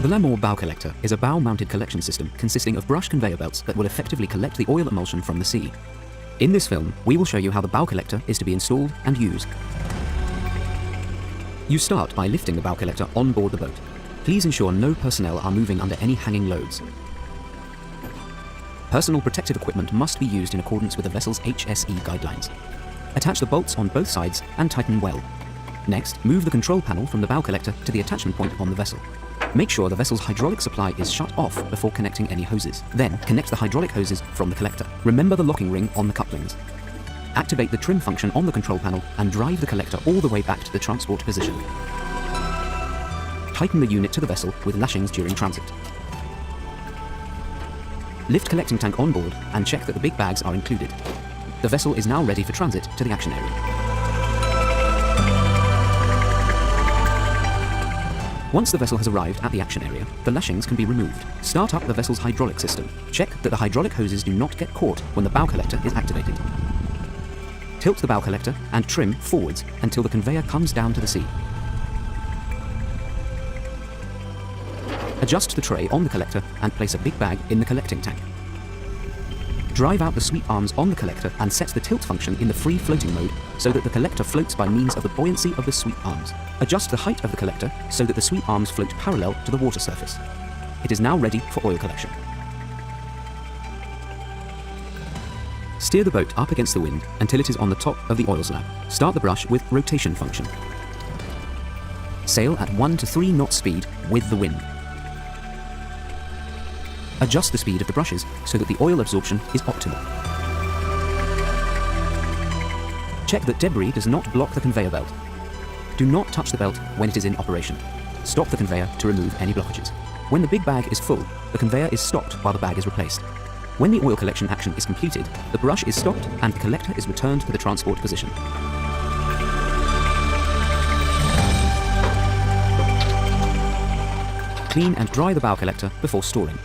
The Lamour bow collector is a bow-mounted collection system consisting of brush conveyor belts that will effectively collect the oil emulsion from the sea. In this film, we will show you how the bow collector is to be installed and used. You start by lifting the bow collector on board the boat. Please ensure no personnel are moving under any hanging loads. Personal protective equipment must be used in accordance with the vessel's HSE guidelines. Attach the bolts on both sides and tighten well. Next, move the control panel from the bow collector to the attachment point on the vessel. Make sure the vessel's hydraulic supply is shut off before connecting any hoses. Then, connect the hydraulic hoses from the collector. Remember the locking ring on the couplings. Activate the trim function on the control panel and drive the collector all the way back to the transport position. Tighten the unit to the vessel with lashings during transit. Lift collecting tank on board and check that the big bags are included. The vessel is now ready for transit to the action area. Once the vessel has arrived at the action area, the lashings can be removed. Start up the vessel's hydraulic system. Check that the hydraulic hoses do not get caught when the bow collector is activated. Tilt the bow collector and trim forwards until the conveyor comes down to the sea. Adjust the tray on the collector and place a big bag in the collecting tank. Drive out the sweep arms on the collector and set the tilt function in the free floating mode so that the collector floats by means of the buoyancy of the sweep arms. Adjust the height of the collector so that the sweep arms float parallel to the water surface. It is now ready for oil collection. Steer the boat up against the wind until it is on the top of the oil slab. Start the brush with rotation function. Sail at 1 to 3 knots speed with the wind. Adjust the speed of the brushes so that the oil absorption is optimal. Check that debris does not block the conveyor belt. Do not touch the belt when it is in operation. Stop the conveyor to remove any blockages. When the big bag is full, the conveyor is stopped while the bag is replaced. When the oil collection action is completed, the brush is stopped and the collector is returned to the transport position. Clean and dry the bow collector before storing.